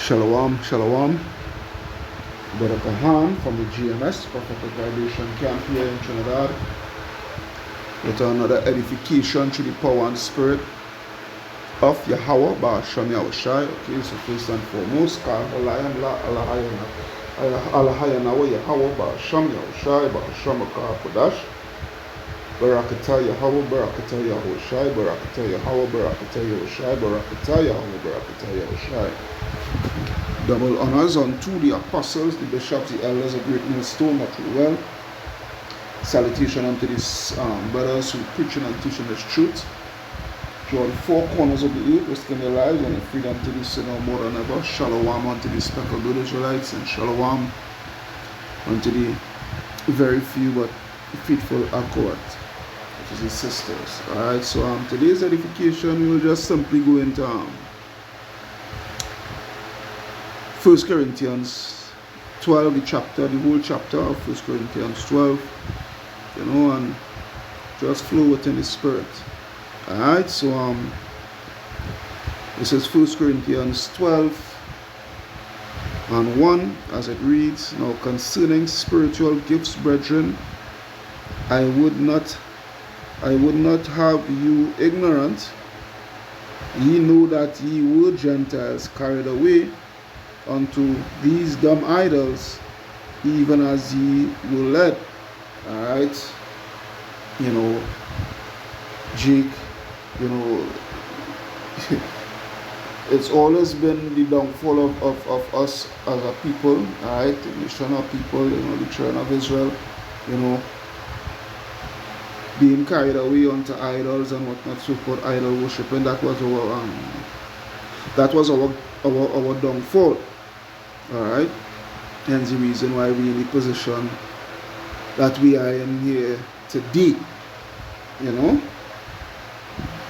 Shalom, shalom. Brother Kahan from the GMS, Prophetic Vibration Camp here in Trinidad, with another edification through the power and spirit of Yahweh, Ba'asham Yahushai. Okay, so first and foremost, Alayam La Alahayana Yahweh, Ba'asham Yahushai, Ba'asham Akar Kodash, Barakata Yahweh, Barakata Yahushai, Barakata Yahweh, Barakata Yahushai, Barakata Yahweh, Barakata Yahushai. Double honors unto the apostles, the bishops, the elders of Great Millstone, that you well. Salutation unto these brothers who preaching and teaching this truth throughout the four corners of the earth, risking their lives and freedom to do so no more than ever. Shalom unto the speckled blood Israelites, and shalom unto the very few but faithful accord, which is the sisters. Alright, so today's edification, we will just simply go into 1 Corinthians 12, the whole chapter of 1 Corinthians 12, and just flow within the spirit. Alright, so this is 1 Corinthians 12 and 1, as it reads, Now concerning spiritual gifts, brethren, I would not have you ignorant. Ye know that ye were Gentiles carried away unto these dumb idols, even as ye were led. Alright, Jake, it's always been the downfall of us as a people, alright, the nation of people, the children of Israel, being carried away unto idols and whatnot, so-called idol worship, and that was our downfall. Alright, hence the reason why we're in the position that we are in here today.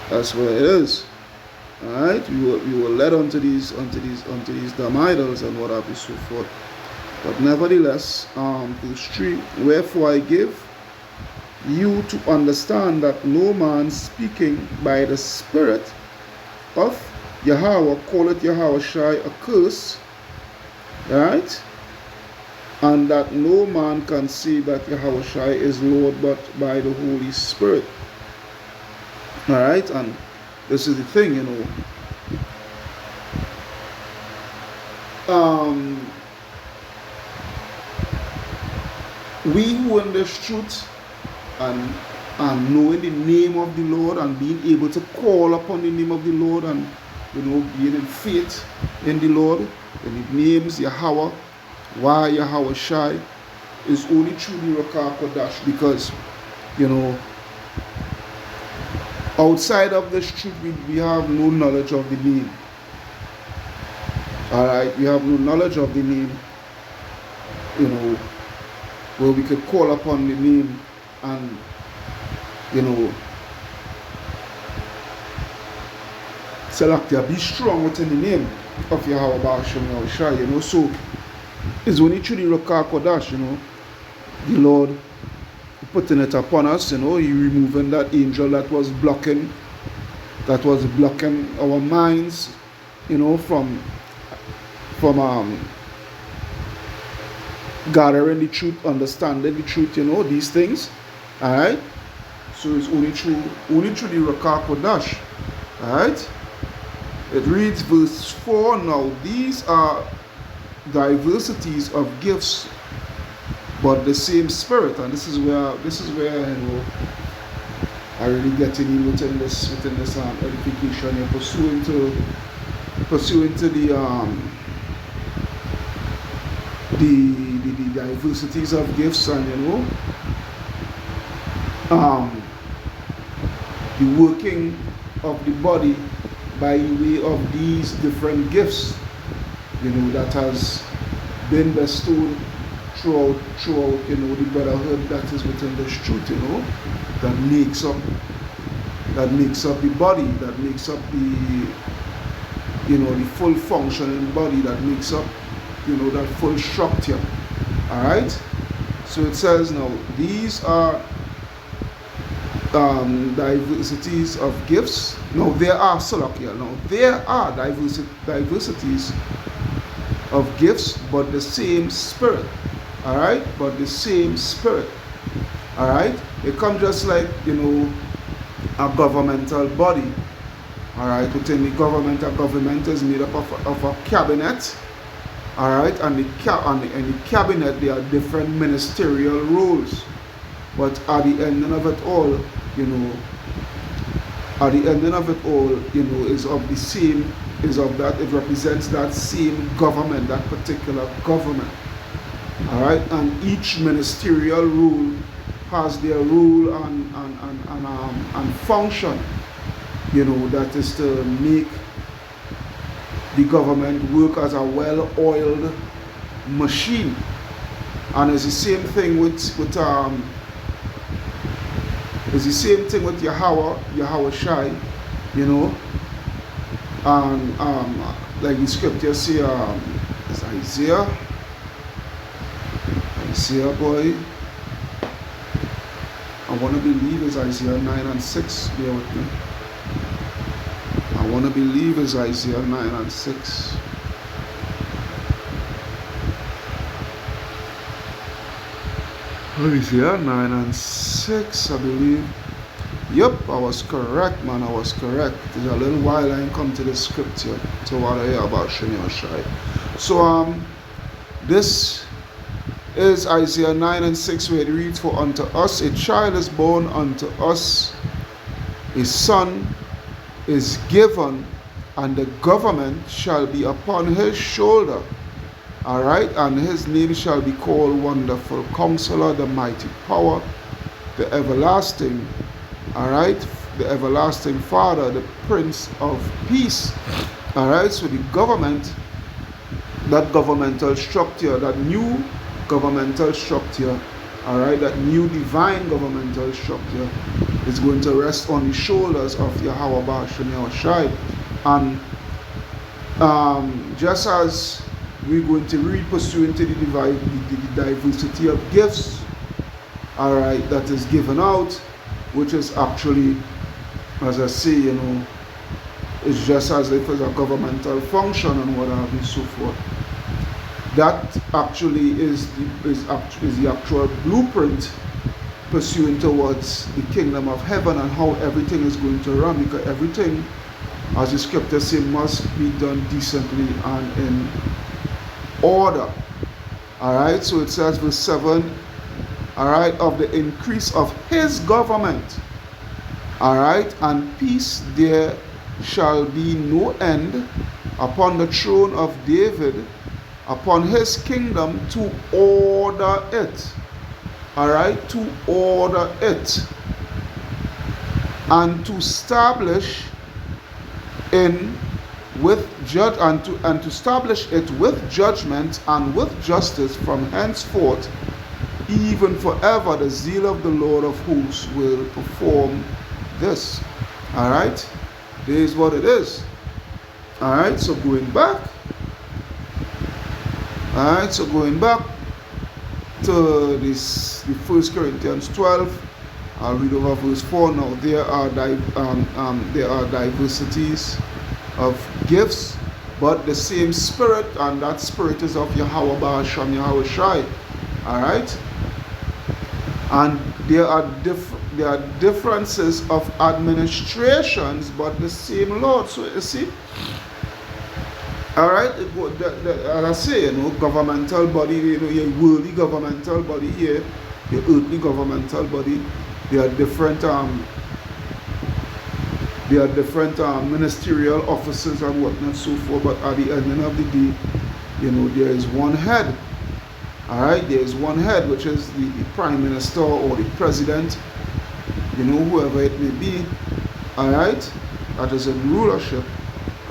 That's where it is. Alright, we were led onto these dumb idols and what have you, so forth. But nevertheless, verse 3, wherefore I give you to understand that no man speaking by the Spirit of Yahweh calleth Yahushai a curse, right? And that no man can say that Yahushai is Lord but by the Holy Spirit. Alright, and this is the thing, we who in this truth and knowing the name of the Lord and being able to call upon the name of the Lord and being in faith in the Lord, and it names Yahweh, why Yahushai, is only through the Rakah Kodash, because outside of this truth we have no knowledge of the name. Alright, we have no knowledge of the name, where we could call upon the name and Select be strong within the name of Yahweh Ba'asham Yahushai, so it's only through the Rakah Kodash, the Lord putting it upon us, He removing that angel that was blocking our minds, from gathering the truth, understanding the truth, these things. Alright? So it's only through the Rakah Kodash. Alright? It reads verse 4, Now these are diversities of gifts, but the same Spirit. And this is where I really get in within this edification. You're pursuing to the diversities of gifts, and the working of the body by way of these different gifts, that has been bestowed throughout the brotherhood that is within this truth, that makes up the body, that makes up the full functioning body, that makes up that full structure. Alright, so it says now these are diversities of gifts. No, there are diversities of gifts, but the same Spirit. All right, but the same Spirit. All right, it comes just like, a governmental body. All right, within the government, a government is made up of a cabinet. All right, and in the cabinet there are different ministerial roles. But at the ending of it all, it represents that same government, that particular government. All right, and each ministerial role has their role and function, that is to make the government work as a well-oiled machine. And it's the same thing with Yahweh Shai, and like the scripture say, it's Isaiah boy. I want to believe it's Isaiah 9 and 6. Bear with me. I want to believe it's Isaiah 9 and 6. Isaiah 9 and 6, I believe. Yep, I was correct, man. I was correct. It's a little while I ain't come to the scripture to what I hear about Shani Shai. So this is Isaiah 9 and 6, where it reads, "For unto us a child is born, unto us a son is given, and the government shall be upon his shoulder." All right, and his name shall be called Wonderful Counselor, the Mighty Power, the Everlasting. All right, the Everlasting Father, the Prince of Peace. All right, so the government, that governmental structure, that new governmental structure, all right, that new divine governmental structure is going to rest on the shoulders of Yahweh Ba'ashem Yahushai. And just as we're going to read pursuant to the diversity of gifts, all right, that is given out, which is actually, as I say, it's just as if it's a governmental function and what have you, so forth. That actually is the actual blueprint pursuing towards the kingdom of heaven and how everything is going to run, because everything, as the scripture says, must be done decently and in order. All right, so it says verse 7, all right, "of the increase of his government, all right, and peace there shall be no end upon the throne of David, upon his kingdom, to order it." All right, to order it, and to establish to establish it with judgment and with justice from henceforth, even forever. The zeal of the Lord of hosts will perform this. All right, this is what it is. All right, so going back. All right, so going back to the 1 Corinthians 12, I'll read over verse 4 now. There are diversities of gifts, but the same Spirit, and that Spirit is of Yahweh Ba'ashem Yahushai. All right, and there are differences of administrations, but the same Lord. So you see, all right, as I say, governmental body, your worldly governmental body here, your earthly governmental body, there are different ministerial offices and whatnot, so forth. But at the end of the day, there is one head. All right, there is one head, which is the prime minister or the president, whoever it may be. All right, that is in rulership.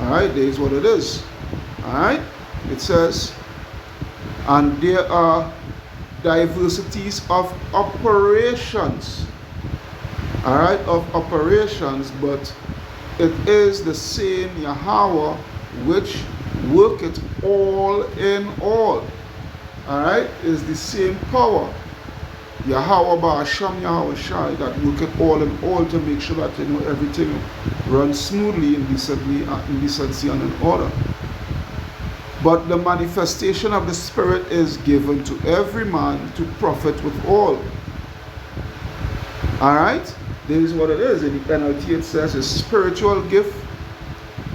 All right, there is what it is. All right, it says, and there are diversities of operations. All right, of operations, but it is the same Yahweh which worketh all in all. All right, is the same power, Yahweh Ba'ashem Yahushai, that worketh all in all to make sure that everything runs smoothly, in decency and in order. But the manifestation of the Spirit is given to every man to profit with all. Alright? This is what it is. In the NLT it says a spiritual gift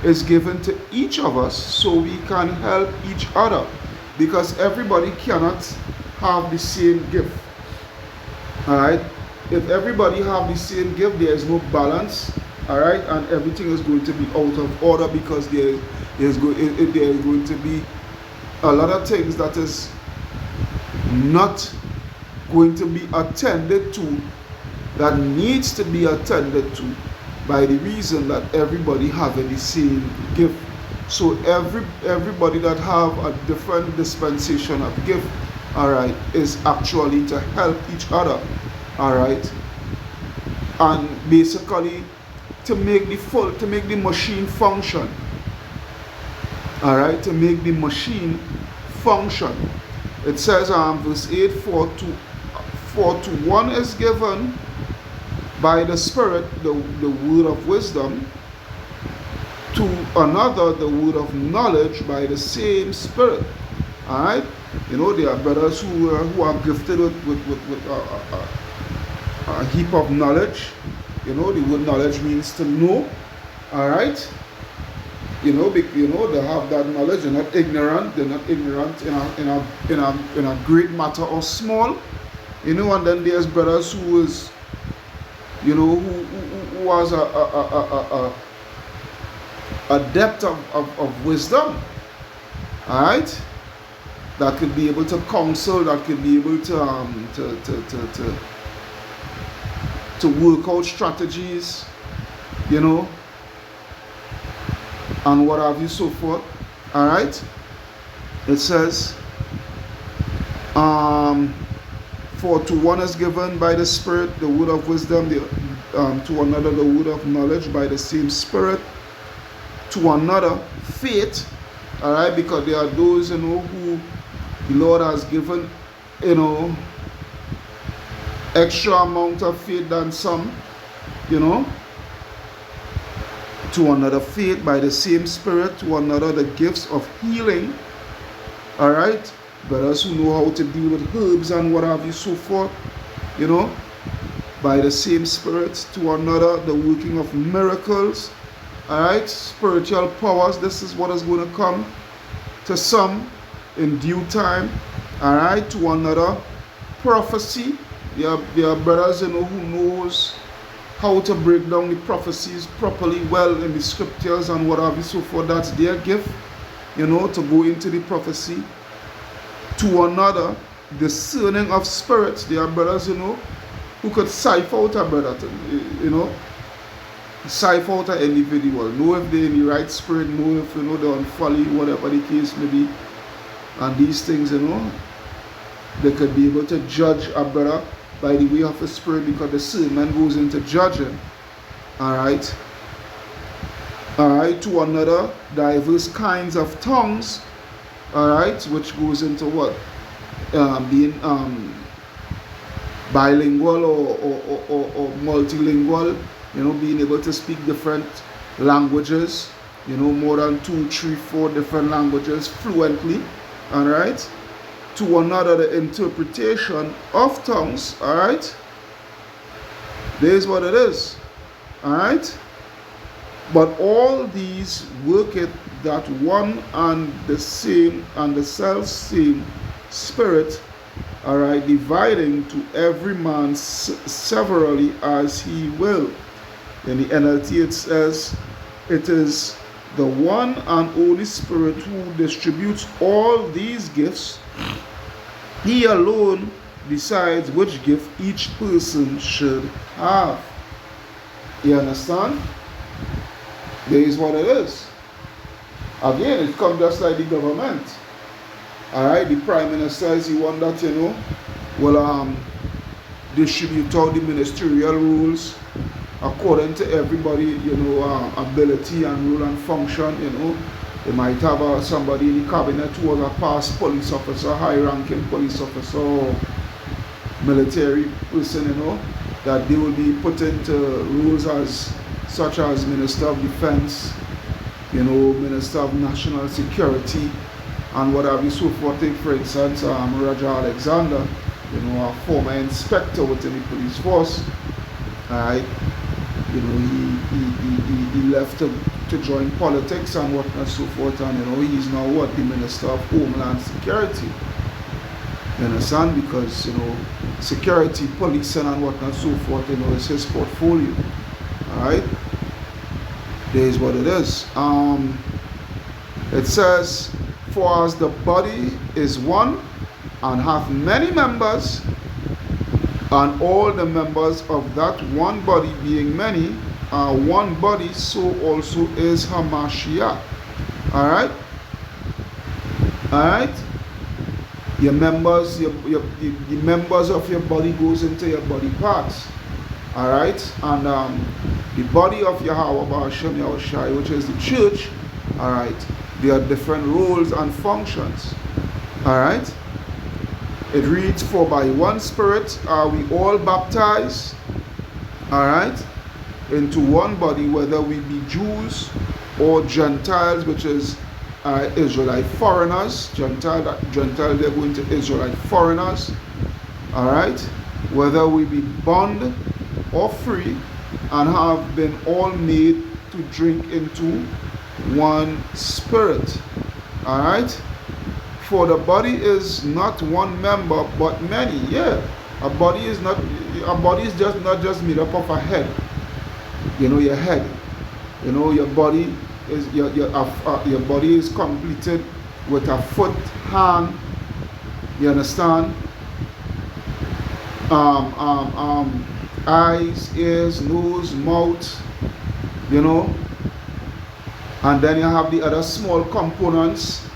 is given to each of us so we can help each other. Because everybody cannot have the same gift. Alright? If everybody have the same gift, there is no balance. Alright? And everything is going to be out of order because there is going to be a lot of things that is not going to be attended to, that needs to be attended to, by the reason that everybody having the same gift. So everybody that have a different dispensation of gift, alright, is actually to help each other, alright, and basically to make the machine function. Alright, to make the machine function. It says verse 8, for to one is given by the Spirit the word of wisdom, to another the word of knowledge by the same Spirit. Alright? You know, there are brothers who are gifted with a heap of knowledge. You know, the word knowledge means to know. Alright? You know, they have that knowledge. They're not ignorant. They're not ignorant in a great matter or small. You know, and then there's brothers who is, you know, who has a depth of wisdom. Alright? That could be able to counsel, that could be able to work out strategies, you know, and what have you, so forth. Alright? It says, for to one is given by the Spirit the word of wisdom, to another the word of knowledge by the same Spirit, to another faith. Alright? Because there are those, you know, who the Lord has given, you know, extra amount of faith than some, you know. To another faith by the same Spirit, to another the gifts of healing. Alright? Brothers who know how to deal with herbs and what have you, so forth, you know, by the same Spirit. To another the working of miracles. Alright? Spiritual powers. This is what is going to come to some in due time. Alright? To another prophecy. There are brothers, you know, who knows how to break down the prophecies properly, well, in the scriptures and what have you, so forth. That's their gift, you know, to go into the prophecy. To another, discerning of spirits. There are brothers, you know, who could cipher out a brother, you know, cipher out an individual, know if they're in the right spirit, know if, you know, they're on folly, whatever the case may be. And these things, you know, they could be able to judge a brother by the way of the Spirit, because the sermon goes into judging. Alright? Alright, to another, diverse kinds of tongues. Alright, which goes into what? Being bilingual or multilingual, you know, being able to speak different languages, you know, more than 2, 3, 4 different languages fluently. Alright? To another the interpretation of tongues. Alright? This is what it is. Alright? But all these worketh that one and the same and the self same Spirit, alright, dividing to every man severally as he will. In the NLT it says, it is the one and only Spirit who distributes all these gifts. He alone decides which gift each person should have. You understand? There is what it is. Again, it comes just like the government. Alright, the Prime Minister is the one that, you know, will distribute all the ministerial rules according to everybody, you know, ability and role and function, you know. They might have somebody in the cabinet who was a past police officer, high-ranking police officer, or military person, you know, that they will be put into roles as such as Minister of Defense, you know, Minister of National Security, and what have you, so forth. Take for instance Roger Alexander, a former inspector within the police force. Alright, he left to join politics and whatnot, so forth, and he's now the Minister of Homeland Security. You understand? Because security, policing and whatnot, so forth, is his portfolio. Alright? There's what it is. It says, for as the body is one and hath many members, and all the members of that one body being many are one body, so also is Hamashiach. Alright? Alright? Your members, the members of your body goes into your body parts. Alright? And the body of Yahweh Ba'ashem Yahushai, which is the church, alright, there are different roles and functions. Alright? It reads, for by one Spirit are we all baptized, alright, into one body, whether we be Jews or Gentiles, which is Israelite foreigners. Gentile, they're going to Israelite foreigners, alright, whether we be bond or free, and have been all made to drink into one Spirit. Alright? For the body is not one member but many. Yeah. A body is just not just made up of a head. Your head. Your body is your body is completed with a foot, hand. You understand? Eyes, ears, nose, mouth, and then you have the other small components,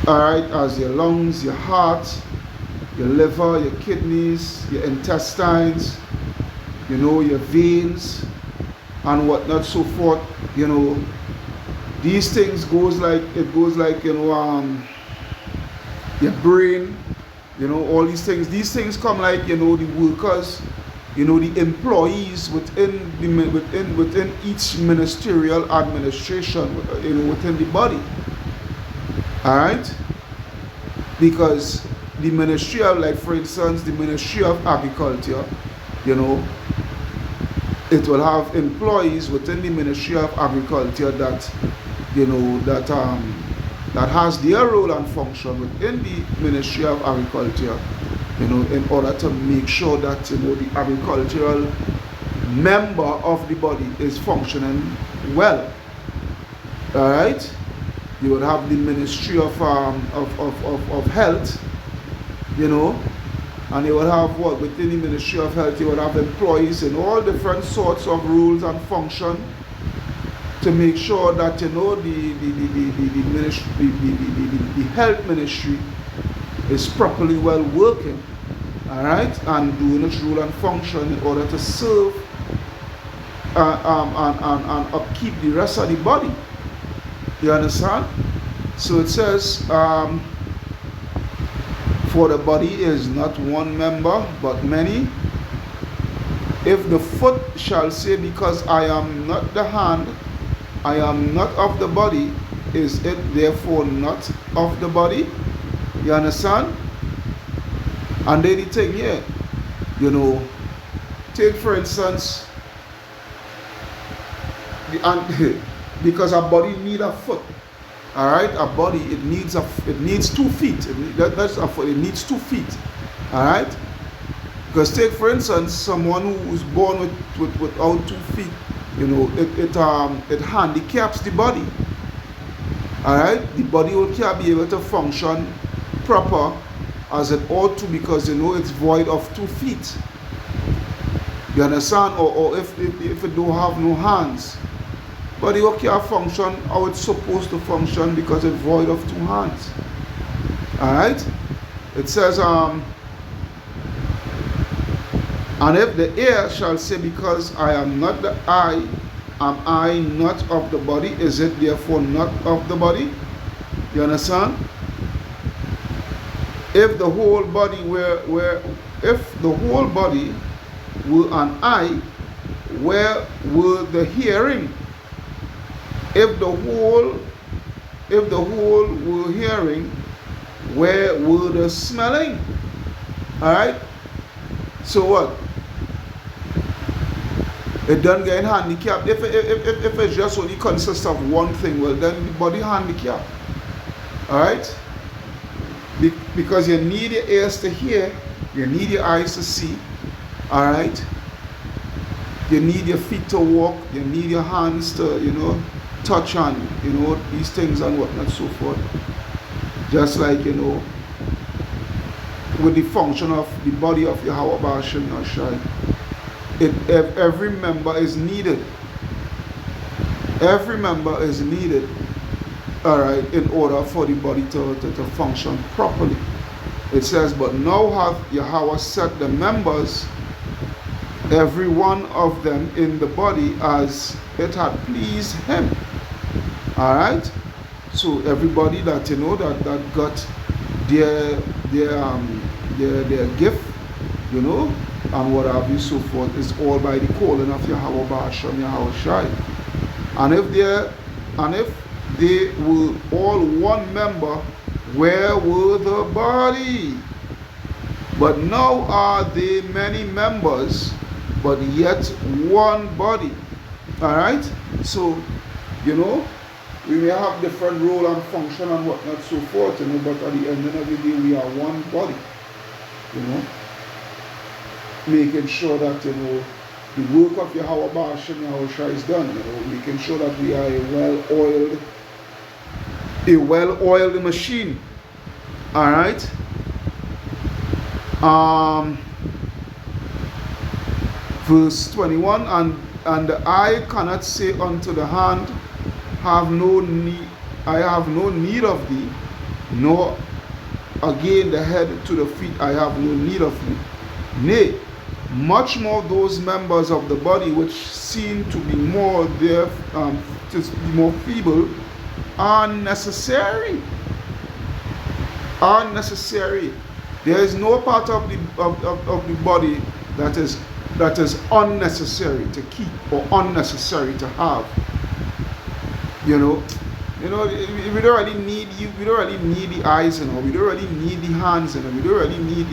alright, as your lungs, your heart, your liver, your kidneys, your intestines, your veins, and whatnot, so forth. These things goes like your brain. All these things come like, the workers, the employees within each ministerial administration, within the body. Alright? Because the ministry of, like for instance, the Ministry of Agriculture, it will have employees within the Ministry of Agriculture that has their role and function within the Ministry of Agriculture, in order to make sure that the agricultural member of the body is functioning well. Alright? You would have the Ministry of Health, and you would have within the Ministry of Health you would have employees in all different sorts of roles and function to make sure that the health ministry is properly well working, alright, and doing its role and function in order to serve and upkeep the rest of the body. You understand? So it says, for the body is not one member but many. If the foot shall say, because I am not the hand, I am not of the body, is it therefore not of the body? You understand? And then the thing here, take for instance, because a body needs a foot. Alright, a body, it needs 2 feet. It needs 2 feet. Alright? Because take for instance someone who was born without 2 feet. It handicaps the body. Alright? The body can't be able to function proper as it ought to, because it's void of 2 feet. You understand? Or if it don't have no hands. Body can't function how it's supposed to function because it's void of 2 hands. Alright? It says, and if the ear shall say, because I am not the eye, am I not of the body? Is it therefore not of the body? You understand? If the whole body were an eye, where were the hearing? If the if the whole were hearing, where were the smelling? Alright? So what? It doesn't get handicapped. If it just only consists of one thing, well then the body handicapped. Alright? Because you need your ears to hear, you need your eyes to see. Alright? You need your feet to walk, you need your hands to, touch on, these things and whatnot, so forth. Just like, with the function of the body of Yahweh Ba'ashem Yahshai, every member is needed. Every member is needed, alright, in order for the body to function properly. It says, but now hath Yahweh set the members, every one of them in the body, as it had pleased him. Alright? So everybody that that got their gift, and what have you, so forth, is all by the calling of Yahweh Ba'ashem Yahushai. And if they were all one member, where were the body? But now are they many members, but yet one body. Alright? So, we may have different role and function and whatnot, so forth, but at the end of the day, we are one body. Making sure that, the work of Yahweh Ba'ashem Yahushua is done, making sure that we are a well-oiled machine. Alright? Verse 21, and the eye cannot say unto the hand, I have no need of thee, nor again the head to the feet, I have no need of you. Nay, much more those members of the body which seem to be more feeble are necessary. There is no part of the body that is unnecessary to keep or unnecessary to have. We don't really need we don't really need the eyes, we don't really need the hands, we don't really need,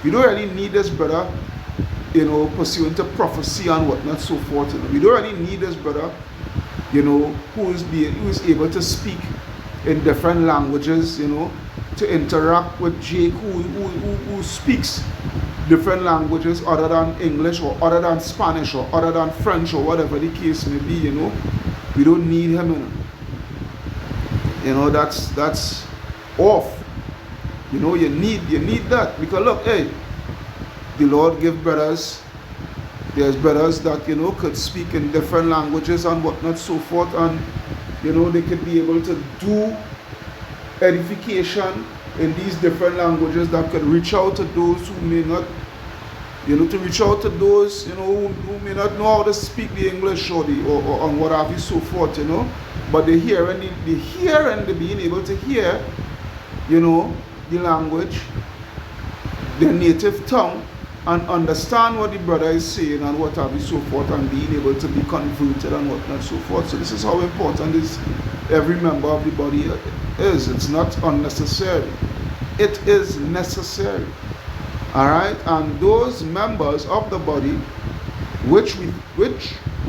we don't really need this brother, pursuant to prophecy and whatnot, so forth. We don't really need this brother, who is able to speak in different languages, to interact with Jake, who speaks different languages other than English or other than Spanish or other than French or whatever the case may be. We don't need him. That's off. You need that, because look, hey, the Lord give brothers. There's brothers that could speak in different languages and whatnot, so forth, and they could be able to do edification in these different languages that could reach out to those who may not, to reach out to those who may not know how to speak the English or what have you, so forth, but they hear and they being able to hear, the language, their native tongue, and understand what the brother is saying and what have you, so forth, and being able to be converted and whatnot, so forth. So this is how important every member of the body is. It's not unnecessary. It is necessary. Alright? And those members of the body which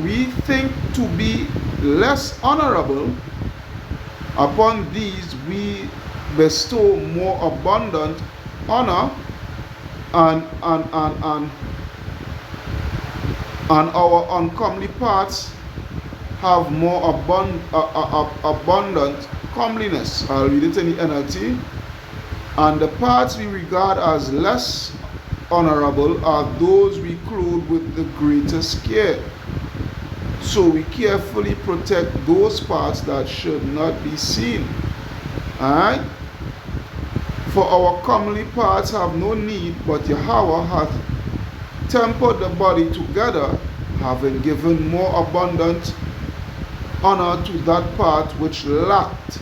we think to be less honorable, upon these we bestow more abundant honor, and our uncomely parts have more abundant comeliness. I'll read it in the NLT. And the parts we regard as less honorable are those we clothe with the greatest care. So we carefully protect those parts that should not be seen. Alright? For our comely parts have no need, but Yahweh hath tempered the body together, having given more abundant honor to that part which lacked,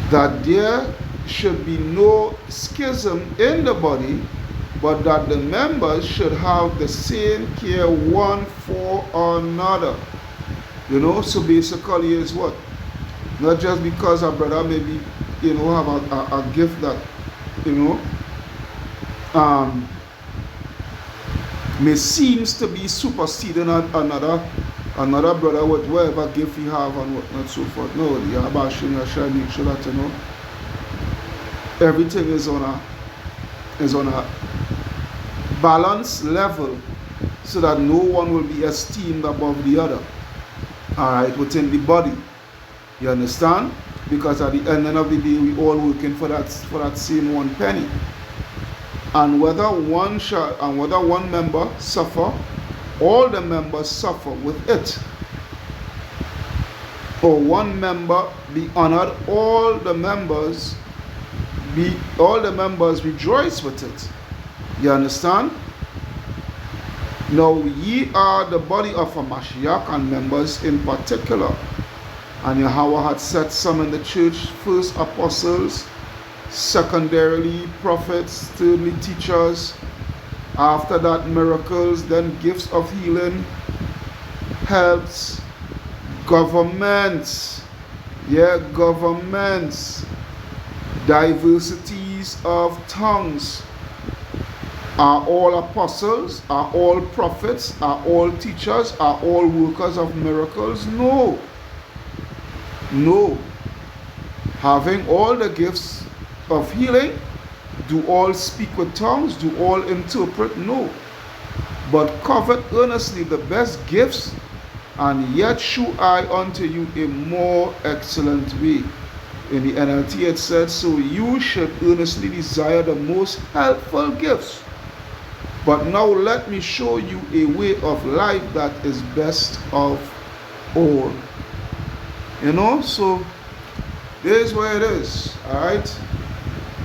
that there should be no schism in the body, but that the members should have the same care one for another. So basically is what? Not just because a brother maybe, have a gift that, you know, may seems to be superseding another brother with whatever gift he have and whatnot so forth. No, the Yahweh Hashem Yashai make sure that, everything is on a balanced level, so that no one will be esteemed above the other. Alright, within the body. You understand? Because at the end of the day, we all working for that same one penny. And whether one member suffer, all the members suffer with it. Or one member be honored, all the members rejoice with it. You understand? Now ye are the body of a Mashiach, and members in particular. And Yahweh had set some in the church, first apostles, secondarily prophets, thirdly teachers, after that miracles, then gifts of healing, helps, governments, diversities of tongues. Are all apostles? Are all prophets? Are all teachers? Are all workers of miracles? No. Having all the gifts of healing, do all speak with tongues? Do all interpret? No. But covet earnestly the best gifts, and yet shew I unto you a more excellent way. In the NLT it said, so you should earnestly desire the most helpful gifts. But now let me show you a way of life that is best of all. So this is where it is. Alright?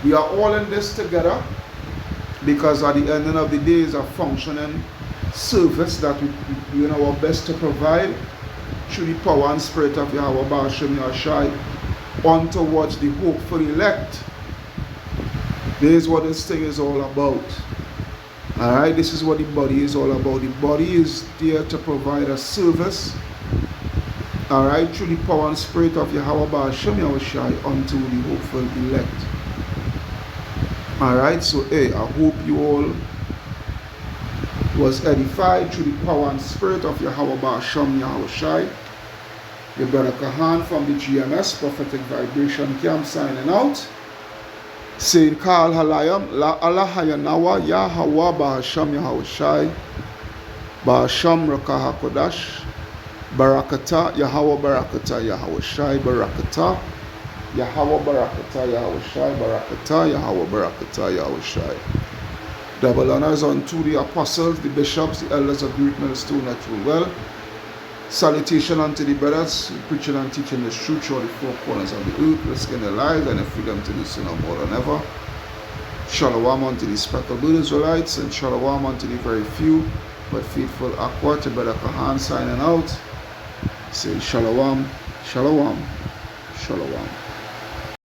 We are all in this together, because at the end of the day is a functioning service that we doing our best to provide through the power and spirit of Yahweh Ba'ashem Yashai on towards the hopeful elect. This is what this thing is all about. Alright, this is what the body is all about. The body is there to provide a service, alright, through the power and spirit of Yahweh Ba'ashem Yahushai unto the hopeful elect. Alright, so I hope you all was edified through the power and spirit of Yahweh Ba'ashem Yahushai. Your brother Kahan from the GMS Prophetic Vibration Camp signing out. Saying Kal Halayam La Allah Hayanawa Yahweh Ba'ashem Yahushai Ba'ashem Rakah HaKodash Barakata Yahweh Barakata Yahushai Barakata Yahweh Barakata Yahushai Barakata Yahweh Barakata Yahushai. Double honors unto the apostles, the bishops, the elders of Great Millstone Natural Well. Salutation unto the brothers preaching and teaching the truth through the four corners of the earth, risking their lives and the freedom to do so no more than ever. Shalom unto the speckled Israelites, and shalom unto the very few but faithful Aqua. To Brother Kahan signing out. Say shalom, shalom, shalom.